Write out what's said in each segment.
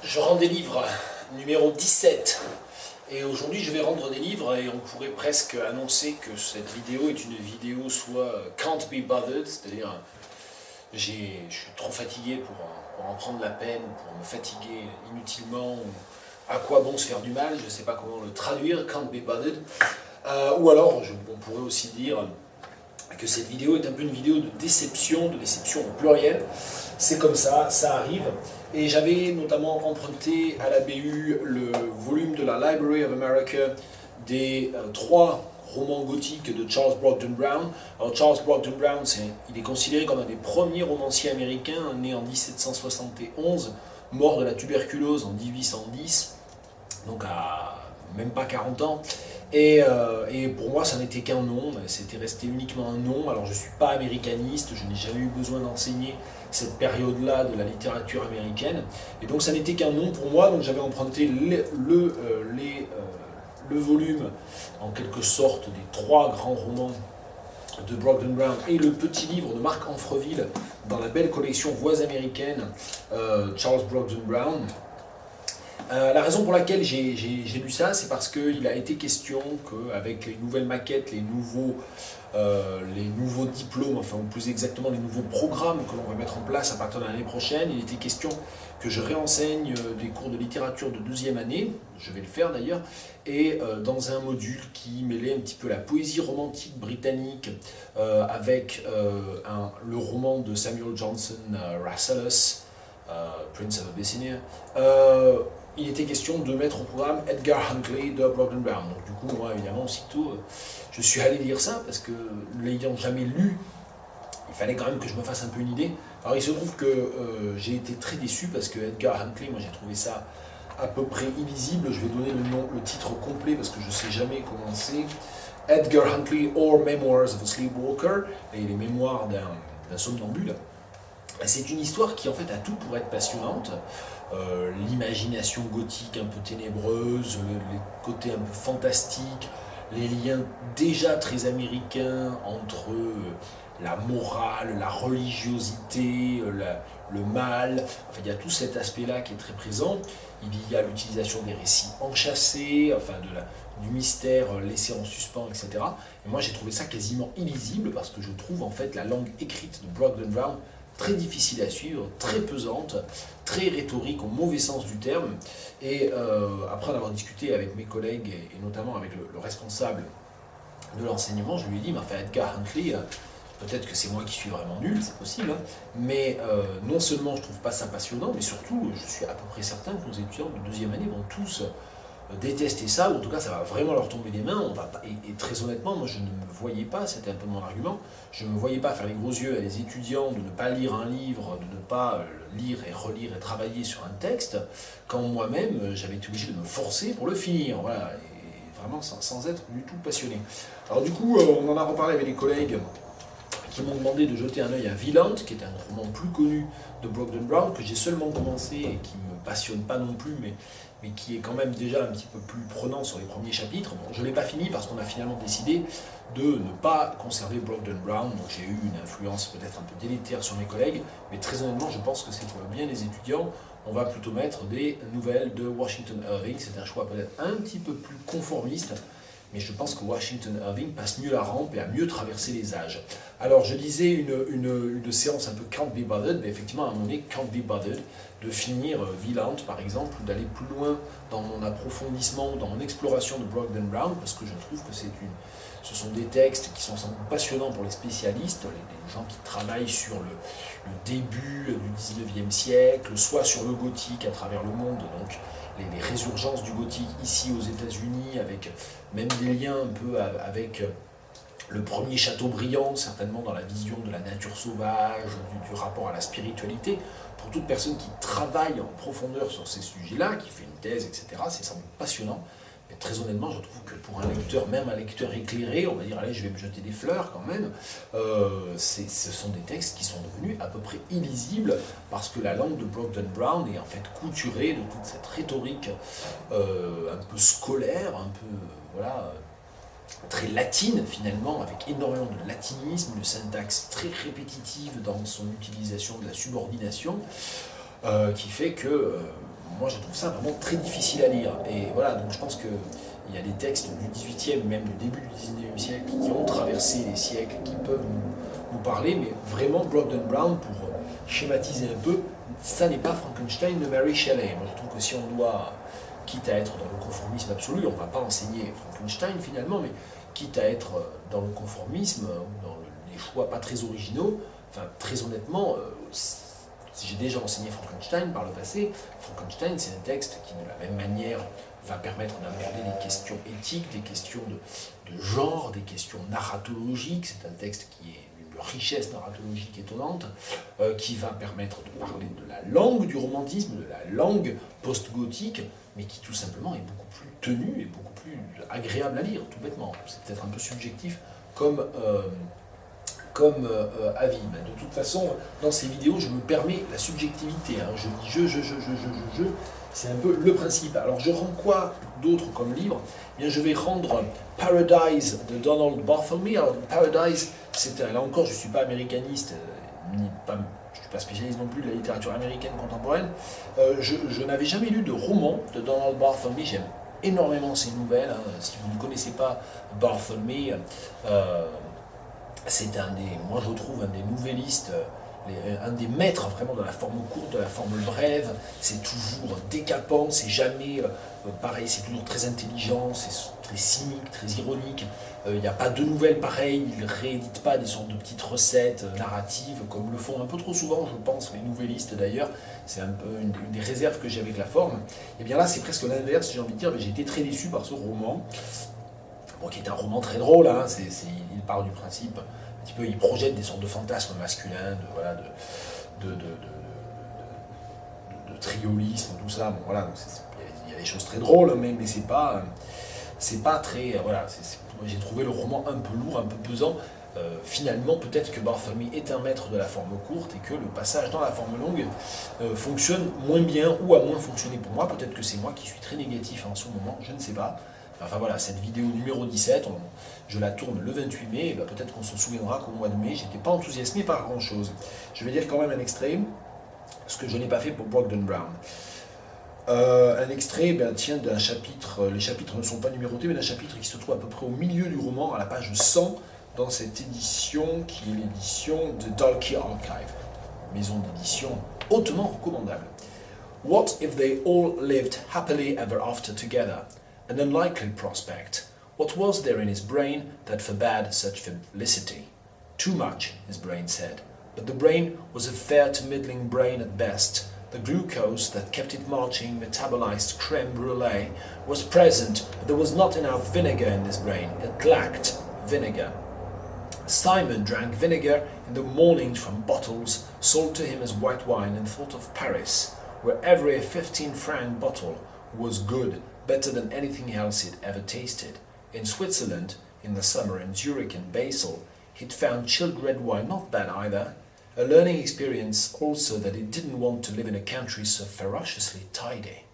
Je rends des livres, numéro 17. Et aujourd'hui, je vais rendre des livres et on pourrait presque annoncer que cette vidéo est une vidéo soit can't be bothered, c'est-à-dire je suis trop fatigué pour en prendre la peine, pour me fatiguer inutilement, ou à quoi bon se faire du mal, je ne sais pas comment le traduire, can't be bothered. Ou alors, on pourrait aussi dire que cette vidéo est un peu une vidéo de déception au pluriel. C'est comme ça arrive. Et j'avais notamment emprunté à la BU le volume de la Library of America des trois romans gothiques de Charles Brockden Brown. Alors Charles Brockden Brown, il est considéré comme un des premiers romanciers américains, né en 1771, mort de la tuberculose en 1810, donc à même pas 40 ans. Et pour moi, ça n'était qu'un nom, c'était resté uniquement un nom. Alors je ne suis pas américaniste, je n'ai jamais eu besoin d'enseigner cette période-là de la littérature américaine. Et donc ça n'était qu'un nom pour moi, donc j'avais emprunté le volume, en quelque sorte, des trois grands romans de Brockden Brown et le petit livre de Marc Amfreville dans la belle collection Voix américaines, Charles Brockden Brown. La raison pour laquelle j'ai lu ça, c'est parce qu'il a été question qu'avec les nouvelles maquettes, les nouveaux diplômes, enfin ou plus exactement les nouveaux programmes que l'on va mettre en place à partir de l'année prochaine, il était question que je réenseigne des cours de littérature de deuxième année, je vais le faire d'ailleurs, et dans un module qui mêlait un petit peu la poésie romantique britannique avec le roman de Samuel Johnson, Rasselas, Prince of Abyssinia. Il était question de mettre au programme Edgar Huntley de Brockden Brown. Donc du coup, moi, évidemment, aussitôt, je suis allé lire ça, parce que l'ayant jamais lu, il fallait quand même que je me fasse un peu une idée. Alors il se trouve que j'ai été très déçu, parce que Edgar Huntley, moi j'ai trouvé ça à peu près illisible. Je vais donner le titre complet, parce que je ne sais jamais comment c'est. Edgar Huntley or Memoirs of a Sleepwalker, et les mémoires d'un somnambule. C'est une histoire qui en fait a tout pour être passionnante. L'imagination gothique un peu ténébreuse, les côtés un peu fantastiques, les liens déjà très américains entre la morale, la religiosité, le mal. Enfin, il y a tout cet aspect-là qui est très présent. Il y a l'utilisation des récits enchâssés, enfin du mystère laissé en suspens, etc. Et moi j'ai trouvé ça quasiment illisible, parce que je trouve en fait la langue écrite de Brockden Brown très difficile à suivre, très pesante, très rhétorique au mauvais sens du terme. Et après en avoir discuté avec mes collègues, et notamment avec le responsable de l'enseignement, je lui ai dit, mais enfin Edgar Huntley, peut-être que c'est moi qui suis vraiment nul, c'est possible, hein, mais non seulement je trouve pas ça passionnant, mais surtout je suis à peu près certain que nos étudiants de deuxième année vont tous détester ça, ou en tout cas ça va vraiment leur tomber des mains. Et très honnêtement, moi je ne me voyais pas, c'était un peu mon argument, je ne me voyais pas faire les gros yeux à des étudiants de ne pas lire un livre, de ne pas lire et relire et travailler sur un texte, quand moi-même j'avais été obligé de me forcer pour le finir, voilà, et vraiment sans être du tout passionné. Alors du coup, on en a reparlé avec les collègues qui m'ont demandé de jeter un œil à Wieland, qui est un roman plus connu de Brockden Brown, que j'ai seulement commencé et qui ne me passionne pas non plus, mais qui est quand même déjà un petit peu plus prenant sur les premiers chapitres. Bon, je ne l'ai pas fini parce qu'on a finalement décidé de ne pas conserver Brockden Brown, donc j'ai eu une influence peut-être un peu délétère sur mes collègues, mais très honnêtement, je pense que c'est pour le bien des étudiants. On va plutôt mettre des nouvelles de Washington Irving, c'est un choix peut-être un petit peu plus conformiste, mais je pense que Washington Irving passe mieux la rampe et a mieux traversé les âges. Alors je disais une séance un peu can't be bothered, mais effectivement à un moment donné, can't be bothered, de finir Wieland par exemple, ou d'aller plus loin dans mon approfondissement, dans mon exploration de Brockden Brown, parce que je trouve que ce sont des textes qui sont sans doute passionnants pour les spécialistes, les gens qui travaillent sur le début du 19e siècle, soit sur le gothique à travers le monde, donc les résurgences du gothique ici aux États-Unis, avec même des liens un peu avec le premier Chateaubriand, certainement dans la vision de la nature sauvage, du rapport à la spiritualité. Pour toute personne qui travaille en profondeur sur ces sujets-là, qui fait une thèse, etc., c'est sans doute passionnant. Mais très honnêtement, je trouve que pour un lecteur, même un lecteur éclairé, on va dire, allez, je vais me jeter des fleurs quand même, ce sont des textes qui sont devenus à peu près illisibles, parce que la langue de Brockden Brown est en fait couturée de toute cette rhétorique un peu scolaire, un peu, voilà, très latine finalement, avec énormément de latinisme, de syntaxe très répétitive dans son utilisation de la subordination, qui fait que moi je trouve ça vraiment très difficile à lire. Et voilà, donc je pense qu'il y a des textes du XVIIIe, même du début du XIXe siècle, qui ont traversé les siècles, qui peuvent nous parler, mais vraiment Brockden Brown, pour schématiser un peu, ça n'est pas Frankenstein de Mary Shelley. Moi je trouve que si on doit, quitte à être dans le conformisme absolu, on ne va pas enseigner Frankenstein finalement, mais quitte à être dans le conformisme, ou dans les choix pas très originaux, enfin très honnêtement, j'ai déjà enseigné Frankenstein par le passé. Frankenstein, c'est un texte qui, de la même manière, va permettre d'aborder des questions éthiques, des questions de genre, des questions narratologiques. C'est un texte qui est d'une richesse narratologique étonnante, qui va permettre de parler de la langue du romantisme, de la langue post-gothique, mais qui tout simplement est beaucoup plus tenue et beaucoup plus agréable à lire, tout bêtement. C'est peut-être un peu subjectif comme avis. Mais de toute façon, dans ces vidéos, je me permets la subjectivité. Hein. Je dis je. C'est un peu le principe. Alors, je rends quoi d'autre comme livre? Eh bien, je vais rendre Paradise de Donald Barthelme. Alors, Paradise, là encore, je ne suis pas américaniste, je ne suis pas spécialiste non plus de la littérature américaine contemporaine. Je n'avais jamais lu de roman de Donald Barthelme. J'aime énormément ses nouvelles. Hein. Si vous ne connaissez pas Barthelme, c'est moi je trouve un des nouvellistes, un des maîtres vraiment de la forme courte, de la forme brève. C'est toujours décapant, c'est jamais pareil, c'est toujours très intelligent, c'est très cynique, très ironique. Il n'y a pas de nouvelles pareilles, il ne réédite pas des sortes de petites recettes narratives comme le font un peu trop souvent, je pense, les nouvellistes d'ailleurs. C'est un peu une des réserves que j'ai avec la forme. Et bien là, c'est presque l'inverse, j'ai envie de dire, mais j'ai été très déçu par ce roman. Bon, qui est un roman très drôle, hein, il part du principe, un petit peu, il projette des sortes de fantasmes masculins, de triolisme, tout ça. Bon, voilà, il y a des choses très drôles, mais c'est pas très, voilà, j'ai trouvé le roman un peu lourd, un peu pesant. Finalement, peut-être que Barthelme est un maître de la forme courte et que le passage dans la forme longue fonctionne moins bien ou a moins fonctionné pour moi. Peut-être que c'est moi qui suis très négatif en ce moment, je ne sais pas. Enfin voilà, cette vidéo numéro 17, je la tourne le 28 mai, et peut-être qu'on se souviendra qu'au mois de mai, je n'étais pas enthousiasmé par grand-chose. Je vais dire quand même un extrait, ce que je n'ai pas fait pour Brockden Brown. Un extrait tient d'un chapitre, les chapitres ne sont pas numérotés, mais d'un chapitre qui se trouve à peu près au milieu du roman, à la page 100, dans cette édition qui est l'édition de Dalkey Archive, maison d'édition hautement recommandable. What if they all lived happily ever after together? An unlikely prospect. What was there in his brain that forbade such felicity? Too much, his brain said. But the brain was a fair to middling brain at best. The glucose that kept it marching, metabolized creme brulee, was present, but there was not enough vinegar in this brain. It lacked vinegar. Simon drank vinegar in the mornings from bottles sold to him as white wine and thought of Paris, where every 15-franc bottle was good, better than anything else he'd ever tasted. In Switzerland, in the summer in Zurich and Basel, he'd found chilled red wine not bad either. A learning experience also that he didn't want to live in a country so ferociously tidy.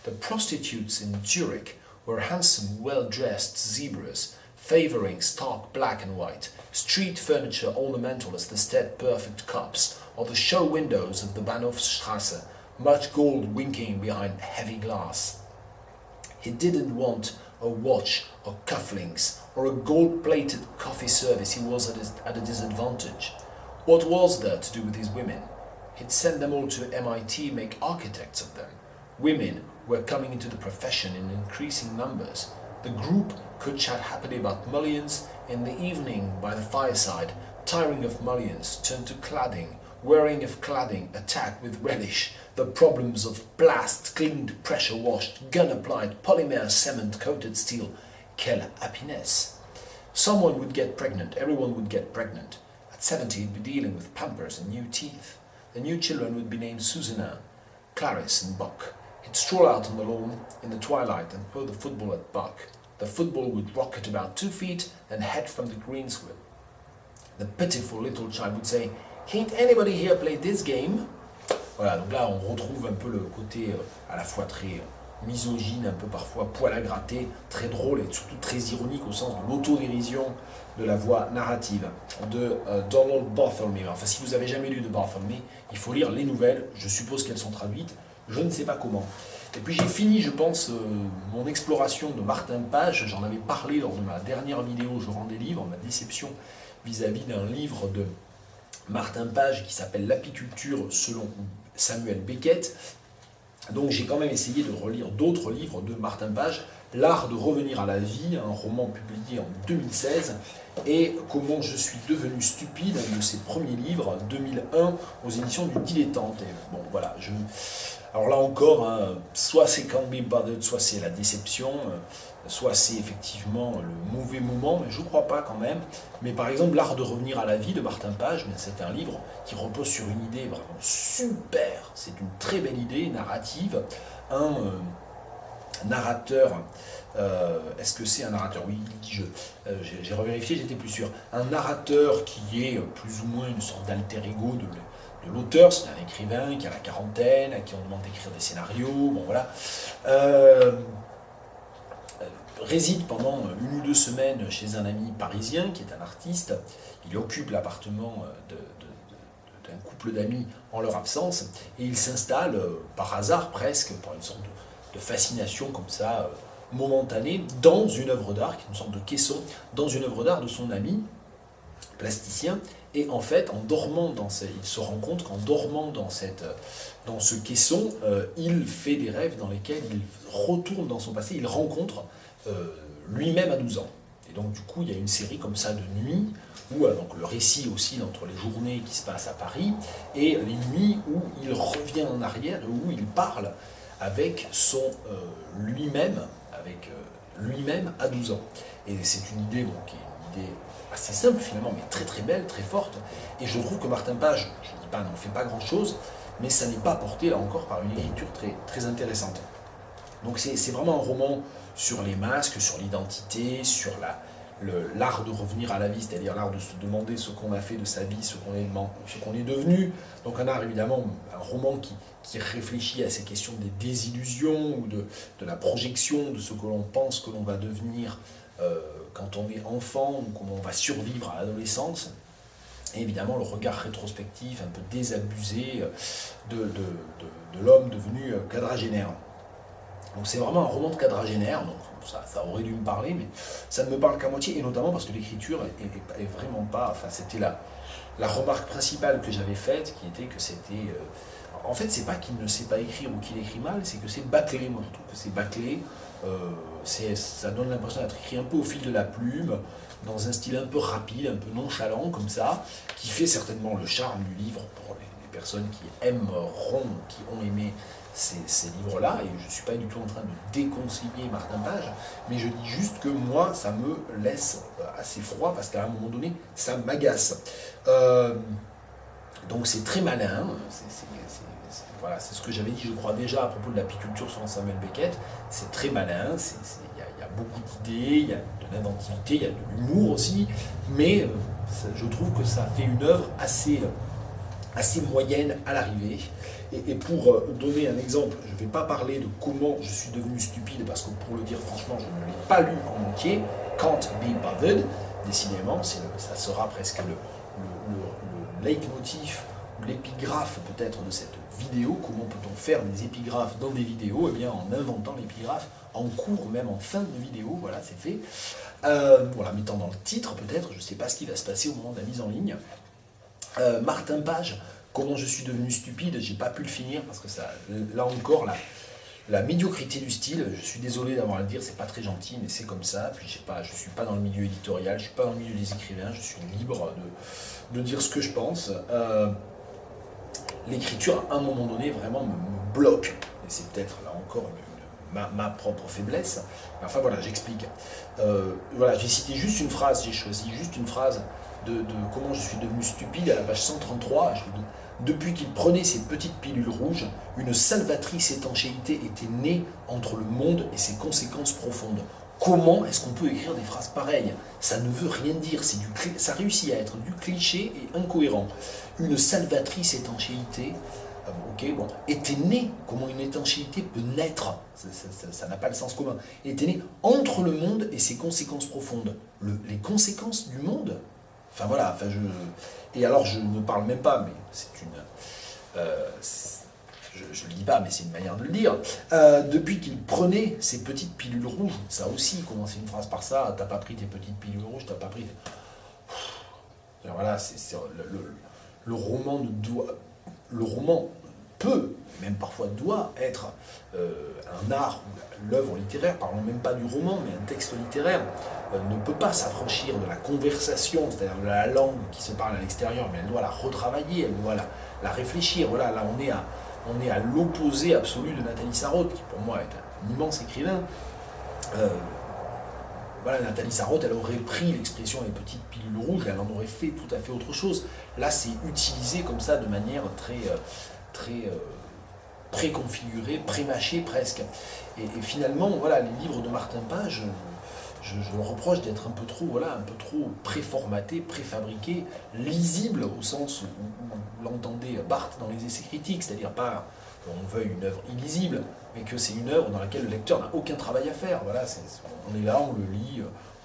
The prostitutes in Zurich were handsome, well-dressed zebras, favouring stark black and white, street furniture ornamental as the stead perfect cups, or the show windows of the Bahnhofstrasse, much gold winking behind heavy glass. He didn't want a watch or cufflinks or a gold-plated coffee service. He was at a disadvantage. What was there to do with his women? He'd send them all to MIT, make architects of them. Women were coming into the profession in increasing numbers. The group could chat happily about mullions. In the evening, by the fireside, tiring of mullions, turned to cladding, wearing of cladding, attack with relish the problems of blast, cleaned, pressure-washed, gun-applied, polymer, cement-coated steel. Quelle happiness! Someone would get pregnant, everyone would get pregnant. At 70, he'd be dealing with Pampers and new teeth. The new children would be named Susanna, Clarice and Buck. He'd stroll out on the lawn in the twilight and throw the football at Buck. The football would rocket about 2 feet, then head from the greensward. The pitiful little child would say, "Can't anybody here play this game?" Voilà, donc là on retrouve un peu le côté à la fois très misogyne, un peu parfois poil à gratter, très drôle et surtout très ironique au sens de l'autodérision de la voix narrative de Donald Barthelme. Enfin, si vous n'avez jamais lu de Barthelme, il faut lire les nouvelles, je suppose qu'elles sont traduites, je ne sais pas comment. Et puis j'ai fini, je pense, mon exploration de Martin Page. J'en avais parlé lors de ma dernière vidéo Je rends des livres, ma déception vis-à-vis d'un livre de Martin Page qui s'appelle L'apiculture selon Samuel Beckett. Donc j'ai quand même essayé de relire d'autres livres de Martin Page. L'art de revenir à la vie, un roman publié en 2016, et Comment je suis devenu stupide, un de ses premiers livres, 2001, aux éditions du Dilettante. Et bon, voilà, alors là encore, hein, soit c'est Can't Be Bothered, soit c'est la déception, soit c'est effectivement le mauvais moment, mais je ne crois pas quand même. Mais par exemple, L'art de revenir à la vie de Martin Page, c'est un livre qui repose sur une idée vraiment super, c'est une très belle idée narrative, un narrateur, est-ce que c'est un narrateur? Oui, j'ai revérifié, j'étais plus sûr. Un narrateur qui est plus ou moins une sorte d'alter ego de l'auteur, c'est un écrivain qui a la quarantaine, à qui on demande d'écrire des scénarios, bon voilà. Réside pendant 1 ou 2 semaines chez un ami parisien qui est un artiste. Il occupe l'appartement d'un couple d'amis en leur absence et il s'installe par hasard presque, par une sorte de fascination comme ça, momentanée, dans une œuvre d'art, qui est une sorte de caisson, dans une œuvre d'art de son ami plasticien. Et en fait, en dormant il se rend compte qu'en dormant dans ce caisson, il fait des rêves dans lesquels il retourne dans son passé, il rencontre lui-même à 12 ans. Et donc du coup, il y a une série comme ça de nuits, où donc, le récit oscille entre les journées qui se passent à Paris, et les nuits où il revient en arrière, où il parle avec lui-même à 12 ans. Et c'est une idée qui est une idée assez simple finalement, mais très très belle, très forte. Et je trouve que Martin Page, je ne dis pas, n'en fait pas grand-chose, mais ça n'est pas porté là encore par une écriture très, très intéressante. Donc c'est vraiment un roman sur les masques, sur l'identité, sur l'art de revenir à la vie, c'est-à-dire l'art de se demander ce qu'on a fait de sa vie, ce qu'on est devenu. Donc un art évidemment, un roman qui réfléchit à ces questions des désillusions ou de la projection de ce que l'on pense que l'on va devenir quand on est enfant ou comment on va survivre à l'adolescence. Et évidemment le regard rétrospectif, un peu désabusé de l'homme devenu quadragénaire. Donc c'est vraiment un roman de quadragénaire, donc ça aurait dû me parler, mais ça ne me parle qu'à moitié, et notamment parce que l'écriture est vraiment pas... Enfin, c'était la remarque principale que j'avais faite, qui était que c'était... en fait, c'est pas qu'il ne sait pas écrire ou qu'il écrit mal, c'est que c'est bâclé. Moi, je trouve que c'est bâclé. Ça donne l'impression d'être écrit un peu au fil de la plume, dans un style un peu rapide, un peu nonchalant, comme ça, qui fait certainement le charme du livre pour les personnes qui aimeront, qui ont aimé ces livres-là, et je ne suis pas du tout en train de déconseiller Martin Page, mais je dis juste que moi, ça me laisse assez froid, parce qu'à un moment donné, ça m'agace. Donc c'est très malin, voilà, c'est ce que j'avais dit, je crois, déjà à propos de l'apiculture selon Samuel Beckett, c'est très malin, il y a beaucoup d'idées, il y a de l'inventivité, il y a de l'humour aussi, mais je trouve que ça fait une œuvre assez moyenne à l'arrivée. Et pour donner un exemple, je ne vais pas parler de comment je suis devenu stupide, parce que pour le dire franchement, je ne l'ai pas lu en entier. Can't Be Bothered, décidément, ça sera presque le leitmotiv, l'épigraphe peut-être de cette vidéo. Comment peut-on faire des épigraphes dans des vidéos? Eh bien en inventant l'épigraphe en cours, même en fin de vidéo, voilà, c'est fait. Voilà, mettant dans le titre peut-être, je ne sais pas ce qui va se passer au moment de la mise en ligne. Martin Page, Comment je suis devenu stupide, j'ai pas pu le finir parce que ça, là encore, la médiocrité du style, je suis désolé d'avoir à le dire, c'est pas très gentil, mais c'est comme ça. Puis je suis pas dans le milieu éditorial, je suis pas dans le milieu des écrivains, je suis libre de dire ce que je pense. L'écriture, à un moment donné, vraiment me bloque. Et c'est peut-être là encore ma propre faiblesse. Enfin voilà, j'explique. Voilà, j'ai cité juste une phrase, j'ai choisi juste une phrase de Comment je suis devenu stupide à la page 133. Depuis qu'il prenait ses petites pilules rouges, une salvatrice étanchéité était née entre le monde et ses conséquences profondes. Comment est-ce qu'on peut écrire des phrases pareilles? Ça ne veut rien dire, ça réussit à être du cliché et incohérent. Une salvatrice étanchéité, était née. Comment une étanchéité peut naître? Ça n'a pas le sens commun. Était née entre le monde et ses conséquences profondes. Les conséquences du monde? Enfin voilà, et alors je ne parle même pas, mais je le dis pas, mais c'est une manière de le dire, depuis qu'il prenait ses petites pilules rouges, ça aussi, commencer une phrase par ça, t'as pas pris tes petites pilules rouges, t'as pas pris... Voilà, le roman ne doit... Le roman peut, même parfois doit être un art, l'œuvre littéraire, parlons même pas du roman, mais un texte littéraire, ne peut pas s'affranchir de la conversation, c'est-à-dire de la langue qui se parle à l'extérieur, mais elle doit la retravailler, elle doit la réfléchir. Voilà, là on est à l'opposé absolu de Nathalie Sarraute, qui pour moi est un immense écrivain. Voilà, Nathalie Sarraute, elle aurait pris l'expression les petites pilules rouges, elle en aurait fait tout à fait autre chose. Là, c'est utilisé comme ça de manière très préconfigurée, prémâchée presque. Et finalement, voilà, les livres de Martin Page, je leur reproche d'être un peu trop préformatés, préfabriqués, lisibles au sens où l'entendait Barthes dans les essais critiques, c'est-à-dire pas qu'on veuille une œuvre illisible, mais que c'est une œuvre dans laquelle le lecteur n'a aucun travail à faire. Voilà, on est là, on le lit,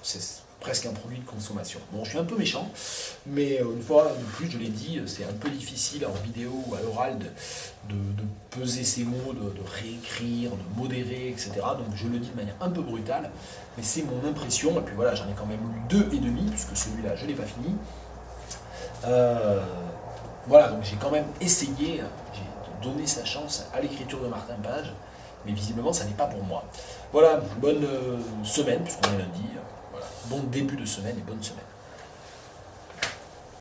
c'est presque un produit de consommation. Bon, je suis un peu méchant, mais une fois de plus, je l'ai dit, c'est un peu difficile en vidéo ou à l'oral de peser ses mots, de réécrire, de modérer, etc. Donc je le dis de manière un peu brutale, mais c'est mon impression, et puis voilà, j'en ai quand même lu 2,5, puisque celui-là, je ne l'ai pas fini. Voilà, donc j'ai quand même essayé, j'ai donné sa chance à l'écriture de Martin Page, mais visiblement, ça n'est pas pour moi. Voilà, bonne semaine, puisqu'on est lundi. Voilà. Bon début de semaine et bonne semaine.